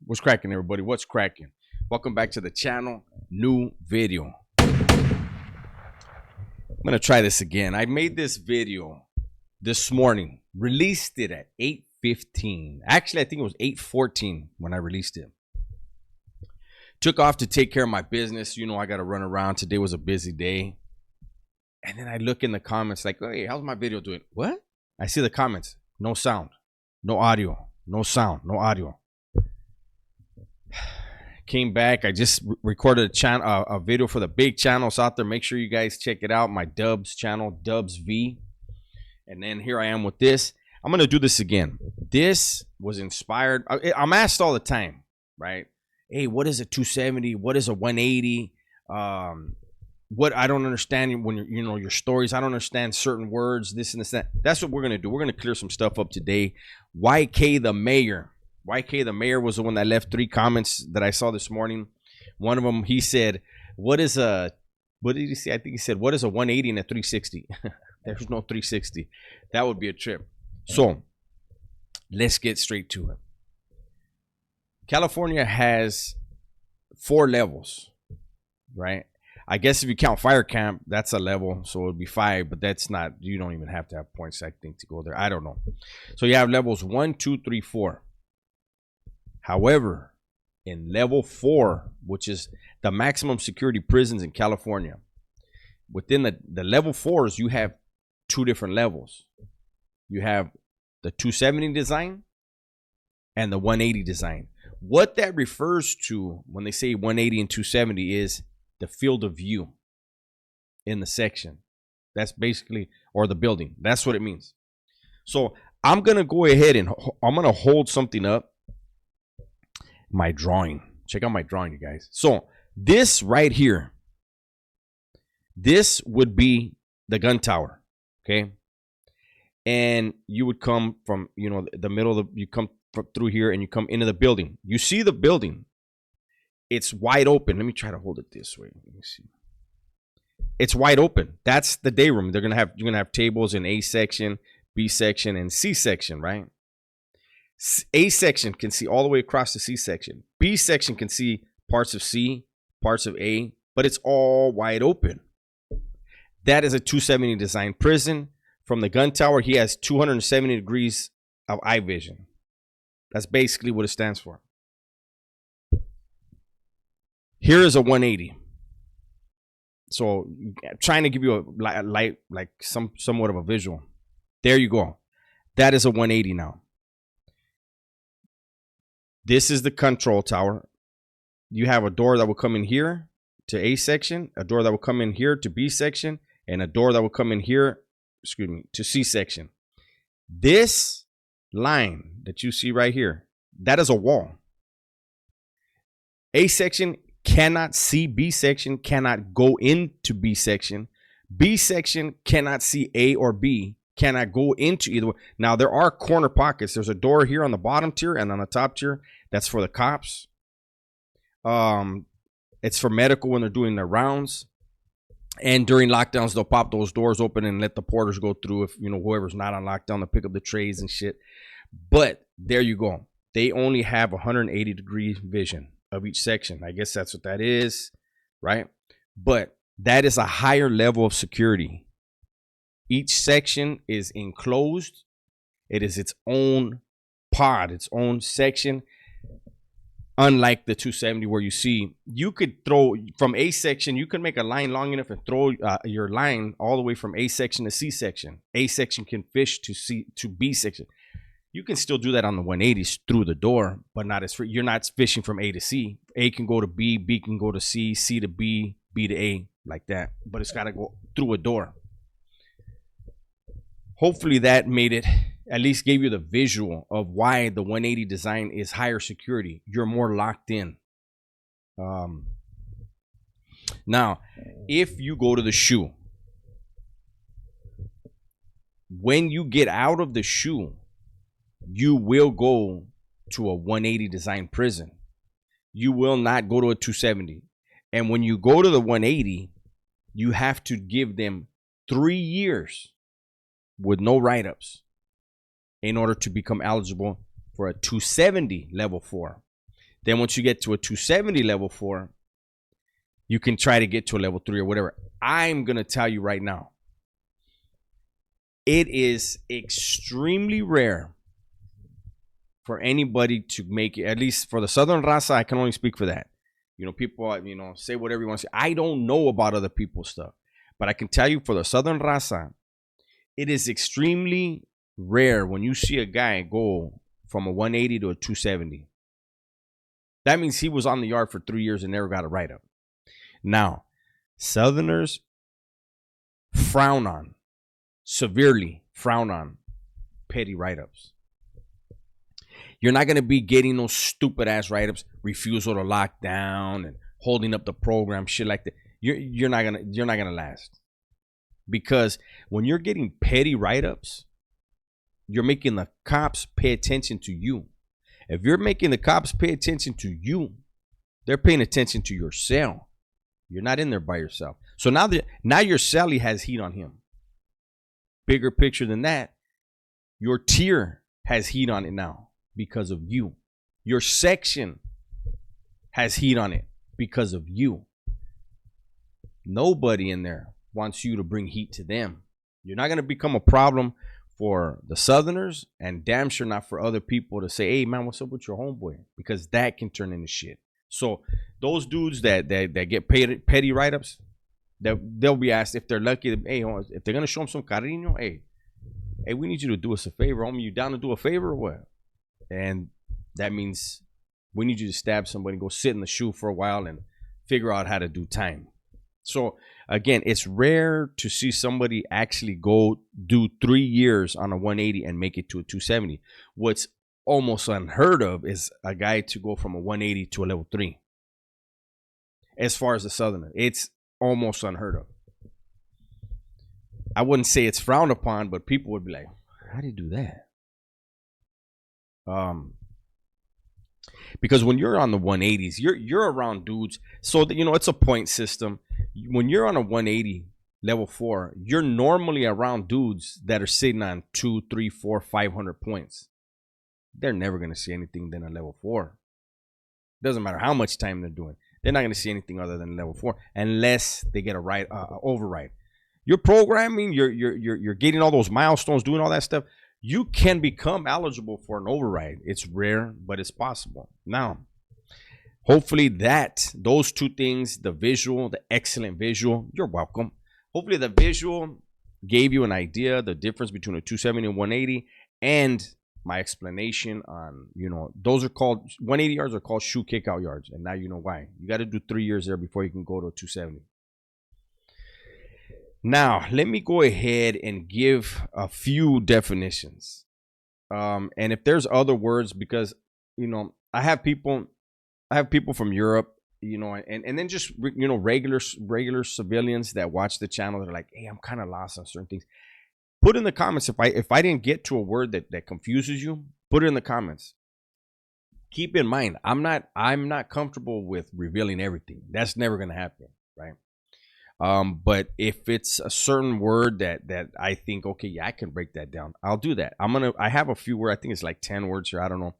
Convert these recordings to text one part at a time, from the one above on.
What's cracking, everybody? What's cracking? Welcome back to the channel. New video. I'm gonna try this again. I made this video this morning, released it at 8:15. Actually, I think it was 8:14 when I released it. Took off to take care of my business. You know, I got to run around. Today was a busy day. And then I look in the comments like, hey, how's my video doing? What? I see the comments. No sound, no audio, no sound, no audio. Came back. I just recorded a video for the big channels out there. Make sure you guys check it out. My Dubs channel, Dubs V. And then here I am with this. I'm going to do this again. This was inspired. I'm asked all the time, right? Hey, what is a 270? What is a 180? What I don't understand when you're, your stories. I don't understand certain words, this and this, that. That's what we're going to do. We're going to clear some stuff up today. YK the Mayor. YK the Mayor was the one that left 3 comments that I saw this morning. One of them, he said, what did he say? I think he said, what is a 180 and a 360? There's no 360. That would be a trip. So let's get straight to it. California has 4 levels, right? I guess if you count fire camp, that's a level, so it would be 5, but that's not, you don't even have to have points, I think, to go there. I don't know. So you have levels 1, 2, 3, 4. However, in level 4, which is the maximum security prisons in California, within the level 4s, you have 2 different levels. You have the 270 design and the 180 design. What that refers to when they say 180 and 270 is the field of view in the section. That's basically, or the building. That's what it means. So I'm going to go ahead and I'm going to hold something up. My drawing. Check out my drawing, you guys. So this right here, this would be the gun tower. Okay. And you would come from, the middle of you come through here and you come into the building. You see the building. It's wide open. Let me try to hold it this way. Let me see. It's wide open. That's the day room. You're gonna have tables in A section, B section, and C section, right? A section can see all the way across the C section. B section can see parts of C, parts of A, but it's all wide open. That is a 270 design prison. From the gun tower, he has 270 degrees of eye vision. That's basically what it stands for. Here is a 180. So trying to give you a light, like somewhat of a visual. There you go. That is a 180 now. This is the control tower. You have a door that will come in here to A section, a door that will come in here to B section, and a door that will come in here, to C section. This line that you see right here, that is a wall. A section cannot see B section, cannot go into B section. B section cannot see A or B, cannot go into either one. Now, there are corner pockets. There's a door here on the bottom tier and on the top tier. That's for the cops. It's for medical when they're doing their rounds. And during lockdowns, they'll pop those doors open and let the porters go through if, whoever's not on lockdown, to pick up the trays and shit. But there you go. They only have 180 degree vision of each section. I guess that's what that is, right? But that is a higher level of security. Each section is enclosed. It is its own pod, its own section. Unlike the 270, where you could throw from A section, you can make a line long enough and throw your line all the way from A section to C section. A section can fish to B section. You can still do that on the 180s through the door, but not as free. You're not fishing from A to C. A can go to B, B can go to C, C to B, B to A, like that. But it's got to go through a door. Hopefully that made it, at least gave you the visual of why the 180 design is higher security. You're more locked in. Now, if you go to the shoe, when you get out of the shoe, you will go to a 180 design prison. You will not go to a 270. And when you go to the 180, you have to give them 3 years with no write-ups in order to become eligible for a 270 level 4. Then once you get to a 270 level 4, you can try to get to a level 3 or whatever. I'm going to tell you right now, it is extremely rare for anybody to make it, at least for the Southern Raza. I can only speak for that. People, say whatever you want to say. I don't know about other people's stuff, but I can tell you for the Southern Raza, it is extremely rare when you see a guy go from a 180 to a 270. That means he was on the yard for 3 years and never got a write-up. Now, Southerners severely frown on petty write-ups. You're not going to be getting those stupid ass write-ups, refusal to lock down and holding up the program, shit like that. You're not gonna last. Because when you're getting petty write-ups, you're making the cops pay attention to you. If you're making the cops pay attention to you, they're paying attention to your cell. You're not in there by yourself. So now your cellie has heat on him. Bigger picture than that, your tier has heat on it now because of you. Your section has heat on it because of you. Nobody in there wants you to bring heat to them. You're not going to become a problem for the Southerners, and damn sure not for other people to say, hey man, what's up with your homeboy? Because that can turn into shit. So those dudes that get petty write-ups, they'll be asked if they're lucky, hey, if they're going to show them some cariño, hey, we need you to do us a favor. Homie, you down to do a favor or what? And that means we need you to stab somebody, go sit in the shoe for a while and figure out how to do time. So again, it's rare to see somebody actually go do 3 years on a 180 and make it to a 270. What's almost unheard of is a guy to go from a 180 to a level 3. As far as the Southerner, it's almost unheard of. I wouldn't say it's frowned upon, but people would be like, how do you do that? Because when you're on the 180s, you're around dudes. So that, it's a point system. When you're on a 180 level 4, you're normally around dudes that are sitting on 2, 3, 4, 500 points. They're never going to see anything than a level 4. Doesn't matter how much time they're doing. They're not going to see anything other than level 4 unless they get a override. You're programming. You're getting all those milestones, doing all that stuff. You can become eligible for an override. It's rare, but it's possible. Now, hopefully those two things, the visual, the excellent visual, you're welcome. Hopefully the visual gave you an idea, the difference between a 270 and 180, and my explanation on, those are called, 180 yards are called shoe kick out yards. And now you know why. You got to do 3 years there before you can go to a 270. Now, let me go ahead and give a few definitions. And if there's other words, because, I have people from Europe, and then just, regular civilians that watch the channel. They're like, hey, I'm kind of lost on certain things. Put in the comments if I didn't get to a word that confuses you, put it in the comments. Keep in mind, I'm not comfortable with revealing everything. That's never going to happen, right? But if it's a certain word that I think, okay, yeah, I can break that down, I'll do that. I have a few words. I think it's like 10 words here. I don't know.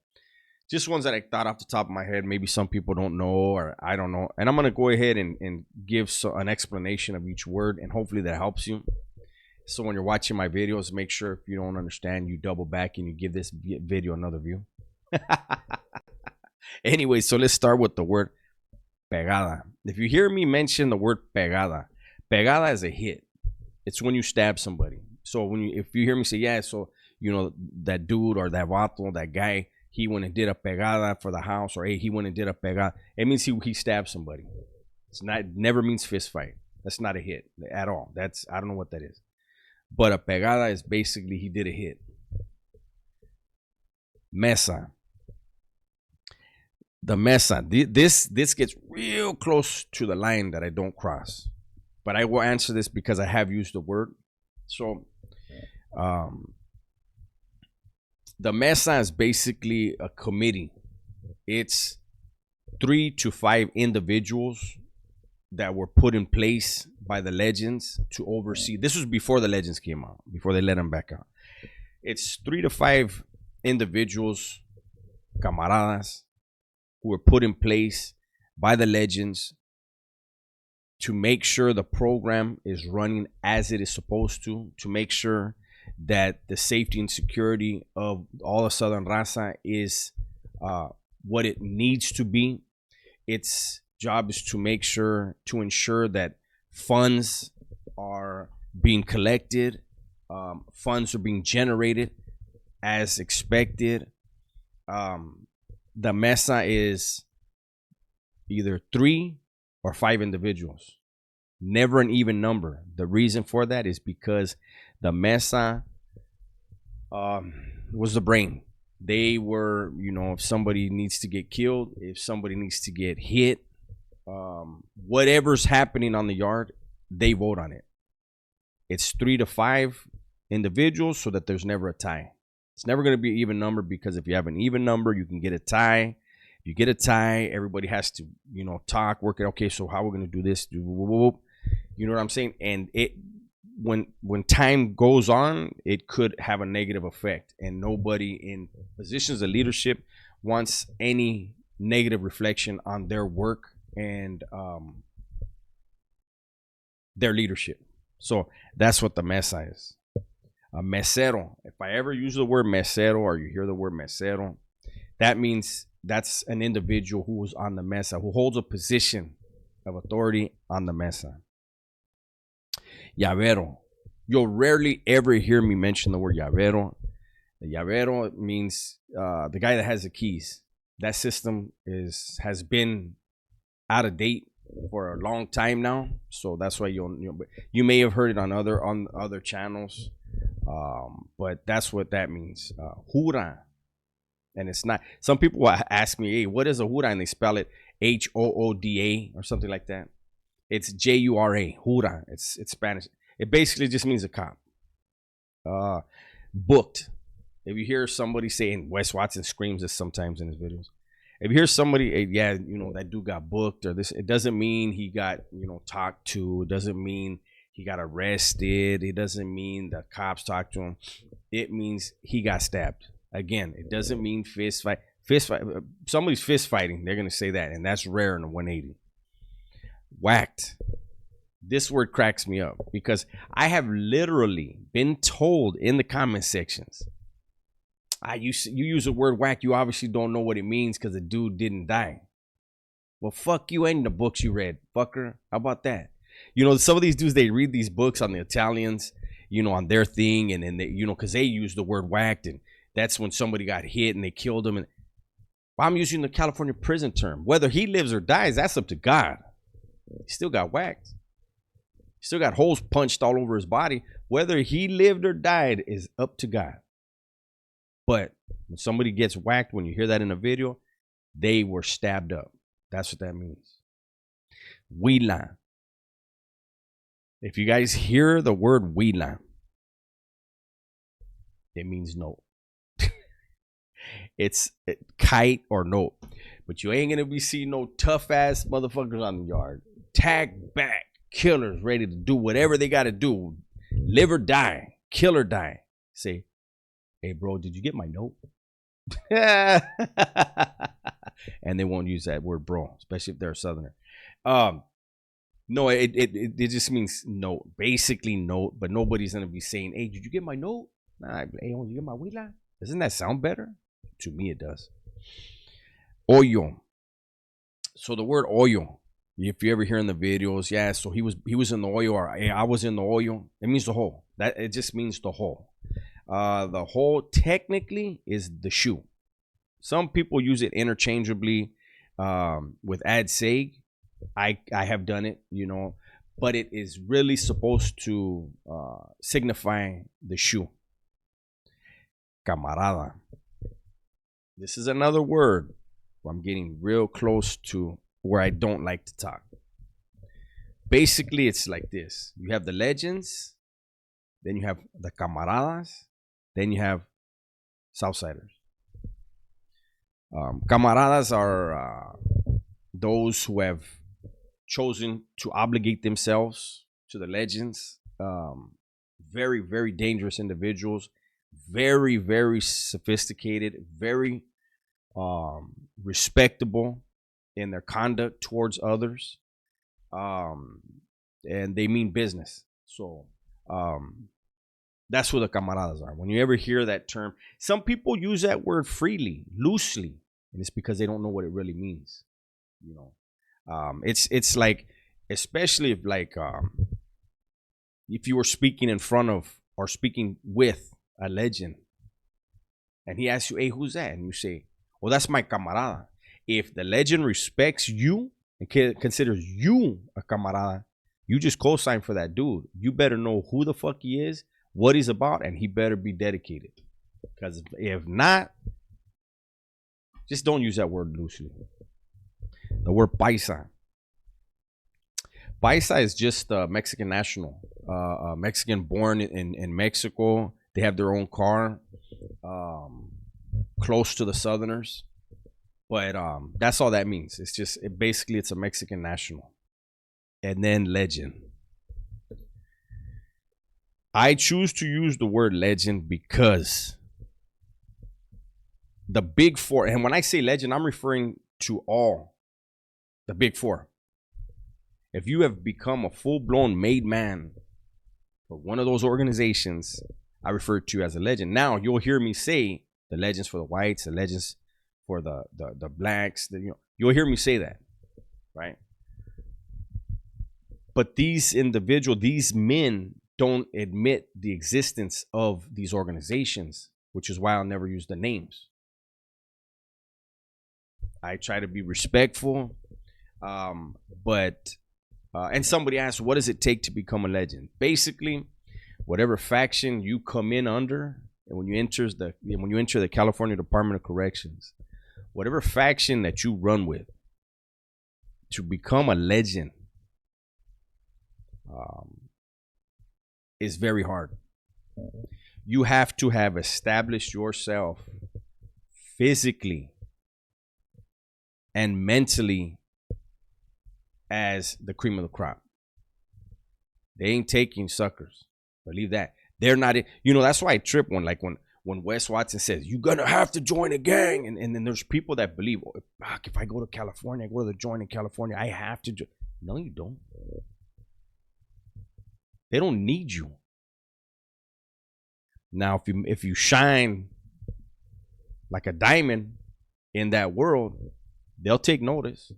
Just ones that I thought off the top of my head. Maybe some people don't know, or I don't know. And I'm going to go ahead and give an explanation of each word, and hopefully that helps you. So when you're watching my videos, make sure if you don't understand, you double back and you give this video another view. Anyway, so let's start with the word pegada. If you hear me mention the word pegada is a hit. It's when you stab somebody. So if you hear me say, yeah, so that dude or that vato, that guy, he went and did a pegada for the house, or hey, he went and did a pegada, it means he stabbed somebody. It never means fist fight. That's not a hit at all. I don't know what that is. But a pegada is basically he did a hit. Mesa. The mesa. This gets real close to the line that I don't cross. But I will answer this because I have used the word. So, the mesa is basically a committee. It's 3 to 5 individuals that were put in place by the legends to oversee. This was before the legends came out, before they let them back out. It's 3 to 5 individuals, camaradas, who were put in place by the legends to make sure the program is running as it is supposed to make sure that the safety and security of all of Southern Raza is what it needs to be. Its job is to make sure, to ensure that funds are being collected, funds are being generated as expected. The mesa is either 3 or 5 individuals, never an even number. The reason for that is because the mesa was the brain. They were, if somebody needs to get killed, if somebody needs to get hit, whatever's happening on the yard, they vote on it. It's 3 to 5 individuals so that there's never a tie. It's never going to be an even number, because if you have an even number, you can get a tie. If you get a tie, everybody has to, talk, work it. Okay, so how we're going to do this? You know what I'm saying? And when time goes on, it could have a negative effect, and nobody in positions of leadership wants any negative reflection on their work and their leadership. So that's what the mesa is. A mesero. If I ever use the word mesero, or you hear the word mesero, that means that's an individual who is on the mesa, who holds a position of authority on the mesa. Llavero. You'll rarely ever hear me mention the word llavero. The llavero means the guy that has the keys. That system has been out of date for a long time now, so that's why you may have heard it on other channels, but that's what that means. Jura, and it's not. Some people ask me, "Hey, what is a jura?" And they spell it Hooda or something like that. It's Jura. Jura. It's Spanish. It basically just means a cop. Booked. If you hear somebody saying, Wes Watson screams this sometimes in his videos. If you hear somebody, that dude got booked or this, it doesn't mean he got, talked to. It doesn't mean he got arrested. It doesn't mean the cops talked to him. It means he got stabbed. Again, it doesn't mean fist fight. Somebody's fist fighting. They're going to say that. And that's rare in a 180. Whacked. This word cracks me up because I have literally been told in the comment sections, you use the word whack, you obviously don't know what it means because the dude didn't die. Well, fuck you and the books you read, fucker. How about that? Some of these dudes, they read these books on the Italians, on their thing, and then they, because they use the word whacked, and that's when somebody got hit and they killed him. And I'm using the California prison term. Whether he lives or dies, that's up to God. He still got whacked. He still got holes punched all over his body. Whether he lived or died is up to God. But when somebody gets whacked, when you hear that in a video, they were stabbed up. That's what that means. Huila. If you guys hear the word huila, it means no. It's kite or no. But you ain't going to be seeing no tough ass motherfuckers on the yard. Tag back. Killers ready to do whatever they got to do. Live or die. Kill or die. Say, hey, bro, did you get my note? And they won't use that word, bro, especially if they're a Southerner. No, it just means note. Basically note, but nobody's going to be saying, hey, did you get my note? Nah, hey, you get my huila? Doesn't that sound better? To me, it does. Hoyo. So the word hoyo, if you ever hear in the videos, yeah, so he was in the hoyo, or hey, I was in the hoyo. It means the hole. It just means the hole. The hole technically is the shoe. Some people use it interchangeably with ad seg. I have done it, but it is really supposed to signify the shoe. Camarada. This is another word where I'm getting real close to where I don't like to talk. Basically, it's like this. You have the legends, then you have the camaradas, then you have Southsiders. Camaradas are those who have chosen to obligate themselves to the legends. Very, very dangerous individuals. Very, very sophisticated. Very respectable in their conduct towards others, and they mean business. So that's what the camaradas are. When you ever hear that term, some people use that word freely, loosely, and it's because they don't know what it really means. You know, it's like, especially if you were speaking in front of or speaking with a legend, and he asks you, "Hey, who's that?" and you say, "Well, that's my camarada." If the legend respects you and considers you a camarada, you just co-sign for that dude. You better know who the fuck he is, what he's about, and he better be dedicated. Because if not, just don't use that word loosely. The word paisa. Paisa is just a Mexican national, Mexican born in Mexico. They have their own car, close to the Southerners, but that's all that means. It's just basically it's a Mexican national, and then legend. I choose to use the word legend because the big four, and when I say legend, I'm referring to all the big four. If you have become a full-blown made man for one of those organizations, I refer to you as a legend. Now you'll hear me say the legends for the whites, the legends for the blacks. You'll hear me say that, right? But these men don't admit the existence of these organizations, which is why I'll never use the names. I try to be respectful, but and somebody asked, what does it take to become a legend? Basically, whatever faction you come in under, and when you enter the California Department of Corrections, whatever faction that you run with, to become a legend is very hard. You have to have established yourself physically and mentally as the cream of the crop. They ain't taking suckers. Believe that. They're not. That's why I trip when Wes Watson says you're gonna have to join a gang, and then there's people that believe, oh, fuck, if I go to California, I go to the joint in California, I have to. No, you don't. They don't need you. Now, if you shine like a diamond in that world, they'll take notice.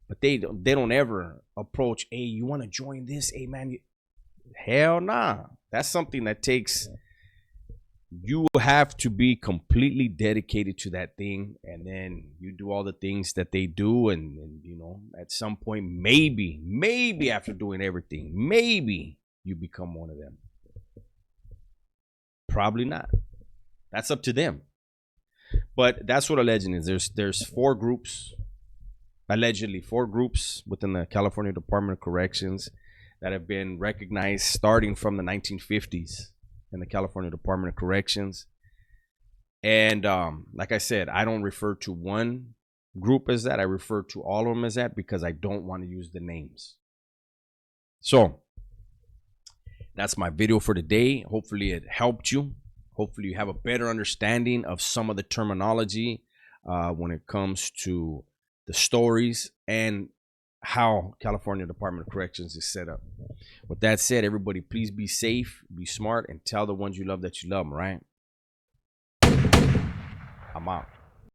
But they don't ever approach, hey, you want to join this? Hey, man, hell nah. That's something that takes, you have to be completely dedicated to that thing. And then you do all the things that they do. And at some point, maybe after doing everything, maybe you become one of them. Probably not. That's up to them. But that's what a legend is. There's 4 groups. Allegedly 4 groups within the California Department of Corrections that have been recognized starting from the 1950s in the California Department of Corrections. And like I said, I don't refer to one group as that. I refer to all of them as that because I don't want to use the names. So that's my video for today. Hopefully it helped you. Hopefully you have a better understanding of some of the terminology when it comes to the stories and how California Department of Corrections is set up. With that said, everybody, please be safe, be smart, and tell the ones you love that you love them, right? I'm out.